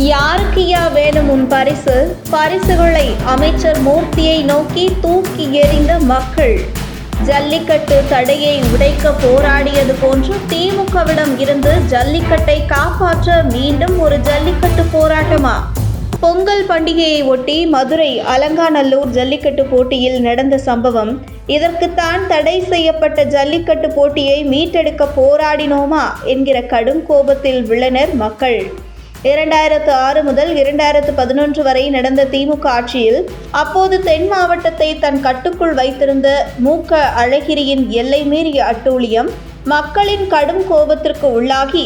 யாருக்குயா வேணும் உன் பரிசு? பரிசுகளை அமைச்சர் மூர்த்தியை நோக்கி தூக்கி எறிந்த மக்கள். ஜல்லிக்கட்டு தடையை உடைக்க போராடியது போன்று திமுகவிடம் இருந்து ஜல்லிக்கட்டை காப்பாற்ற மீண்டும் ஒரு ஜல்லிக்கட்டு போராட்டமா? பொங்கல் பண்டிகையை ஒட்டி மதுரை அலங்காநல்லூர் ஜல்லிக்கட்டு போட்டியில் நடந்த சம்பவம். இதற்குத்தான் தடை செய்யப்பட்ட ஜல்லிக்கட்டு போட்டியை மீட்டெடுக்க போராடினோமா என்கிற கடும் கோபத்தில் உள்ளனர் மக்கள். 2006 முதல் 2011 வரை நடந்த திமுக ஆட்சியில் அப்போது தென் மாவட்டத்தை தன் கட்டுக்குள் வைத்திருந்த மு.க. அழகிரியின் எல்லை மீறிய அட்டூழியம் மக்களின் கடும் கோபத்திற்கு உள்ளாகி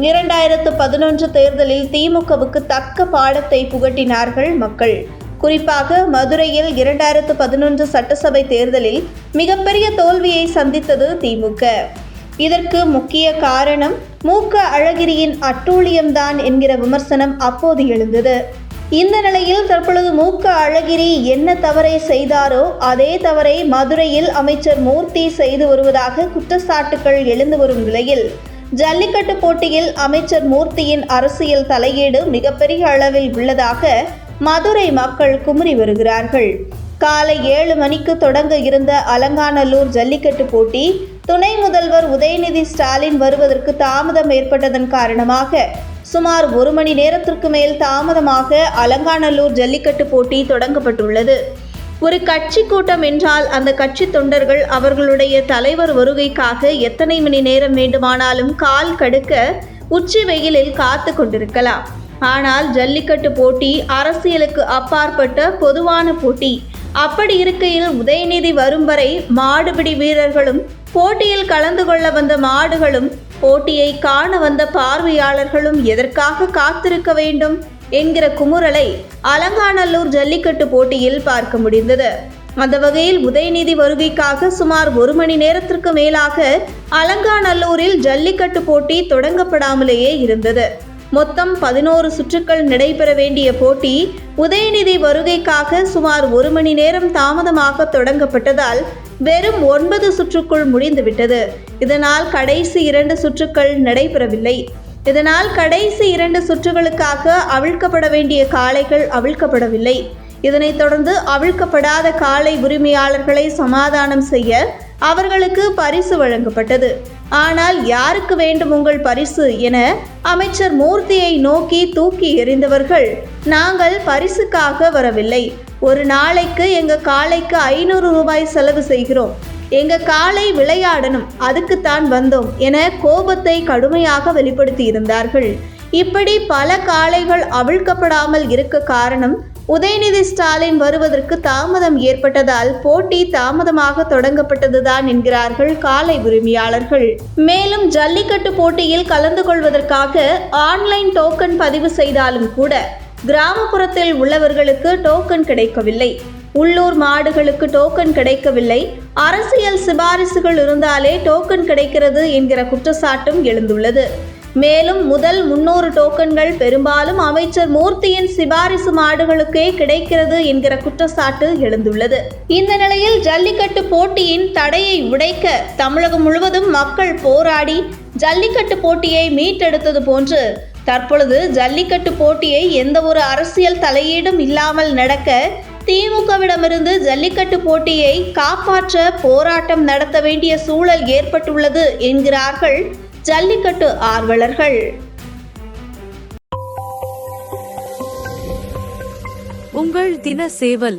2011 தேர்தலில் திமுகவுக்கு தக்க பாடத்தை புகட்டினார்கள் மக்கள். குறிப்பாக மதுரையில் 2011 சட்டசபை தேர்தலில் மிகப்பெரிய தோல்வியை சந்தித்தது திமுக. இதற்கு முக்கிய காரணம் மு.க. அழகிரியின் அட்டூழியம்தான் என்கிற விமர்சனம் அப்போது எழுந்தது. இந்த நிலையில் தற்பொழுது மு.க. அழகிரி என்ன தவறை செய்தாரோ அதே தவறை மதுரையில் அமைச்சர் மூர்த்தி செய்து வருவதாக குற்றச்சாட்டுகள் எழுந்து வரும் நிலையில் ஜல்லிக்கட்டு போட்டியில் அமைச்சர் மூர்த்தியின் அரசியல் தலையீடு மிகப்பெரிய அளவில் உள்ளதாக மதுரை மக்கள் குமுறி வருகிறார்கள். காலை 7 மணிக்கு தொடங்க இருந்த அலங்காநல்லூர் ஜல்லிக்கட்டு போட்டி துணை முதல்வர் உதயநிதி ஸ்டாலின் வருவதற்கு தாமதம் ஏற்பட்டதன் காரணமாக சுமார் 1 மணி நேரத்திற்கு மேல் தாமதமாக அலங்காநல்லூர் ஜல்லிக்கட்டு போட்டி தொடங்கப்பட்டுள்ளது. ஒரு கட்சி கூட்டம் என்றால் அந்த கட்சி தொண்டர்கள் அவர்களுடைய தலைவர் வருகைக்காக எத்தனை மணி நேரம் வேண்டுமானாலும் கால் கடுக்க உச்சி வெயிலில் காத்து கொண்டிருக்கலாம். ஆனால் ஜல்லிக்கட்டு போட்டி அரசியலுக்கு அப்பாற்பட்ட பொதுவான போட்டி. அப்படி இருக்கையில் உதயநிதி வரும் வரை மாடுபிடி வீரர்களும் போட்டியில் கலந்து கொள்ள வந்த மாடுகளும் போட்டியை காண வந்த பார்வையாளர்களும் எதற்காக காத்திருக்க வேண்டும் என்கிற குமுறலை அலங்காநல்லூர் ஜல்லிக்கட்டு போட்டியில் பார்க்க முடிந்தது. அந்த வகையில் உதயநிதி வருகைக்காக சுமார் 1 மணி நேரத்திற்கு மேலாக அலங்காநல்லூரில் ஜல்லிக்கட்டு போட்டி தொடங்கப்படாமலேயே இருந்தது. மொத்தம் 11 சுற்றுக்கள் நடைபெற வேண்டிய போட்டி உதயநிதி வருகைக்காக சுமார் 1 மணி நேரம் தாமதமாக தொடங்கப்பட்டதால் வெறும் 9 சுற்றுக்குள் முடிந்துவிட்டது. இதனால் கடைசி 2 சுற்றுக்கள் நடைபெறவில்லை. இதனால் கடைசி 2 சுற்றுகளுக்காக அவிழ்க்கப்பட வேண்டிய காளைகள் அவிழ்க்கப்படவில்லை. இதனைத் தொடர்ந்து அவிழ்க்கப்படாத காளை உரிமையாளர்களை சமாதானம் செய்ய அவர்களுக்கு பரிசு வழங்கப்பட்டது. ஆனால் யாருக்கு வேண்டும் உங்கள் பரிசு என அமைச்சர் மூர்த்தியை நோக்கி தூக்கி எறிந்தவர்கள், நாங்கள் பரிசுக்காக வரவில்லை, ஒரு நாளைக்கு எங்க காளைக்கு 500 ரூபாய் செலவு செய்கிறோம், எங்க காளை விளையாடணும், அதுக்குத்தான் வந்தோம் என கோபத்தை கடுமையாக வெளிப்படுத்தி இருந்தார்கள். இப்படி பல காளைகள் அவிழ்க்கப்படாமல் இருக்க காரணம் உதயநிதி ஸ்டாலின் வருவதற்கு தாமதம் ஏற்பட்டதால் போட்டி தாமதமாக தொடங்கப்பட்டதுதான் என்கிறார்கள் காளை உரிமையாளர்கள். மேலும் ஜல்லிக்கட்டு போட்டியில் கலந்து கொள்வதற்காக ஆன்லைன் டோக்கன் பதிவு செய்தாலும் கூட கிராமப்புறத்தில் உள்ளவர்களுக்கு டோக்கன் கிடைக்கவில்லை. உள்ளூர் மாடுகளுக்கு டோக்கன் கிடைக்கவில்லை. அரசியல் சிபாரிசுகள் இருந்தாலே டோக்கன் கிடைக்கிறது என்கிற குற்றச்சாட்டும் எழுந்துள்ளது. மேலும் முதல் 300 டோக்கன்கள் பெரும்பாலும் அமைச்சர் மூர்த்தியின் சிபாரிசு மாடுகளுக்கே கிடைக்கிறது என்கிற குற்றச்சாட்டு எழுந்துள்ளது. இந்த நிலையில் ஜல்லிக்கட்டு போட்டியின் தடையை உடைக்க தமிழகம் முழுவதும் மக்கள் போராடி ஜல்லிக்கட்டு போட்டியை மீட்டெடுத்தது போன்று தற்பொழுது ஜல்லிக்கட்டு போட்டியை எந்த ஒரு அரசியல் தலையீடும் இல்லாமல் நடக்க திமுகவிடமிருந்து ஜல்லிக்கட்டு போட்டியை காப்பாற்ற போராட்டம் நடத்த வேண்டிய சூழல் ஏற்பட்டுள்ளது என்கிறார்கள் ஜல்லிக்கட்டு ஆர்வலர்கள். உங்கள் தின சேவல்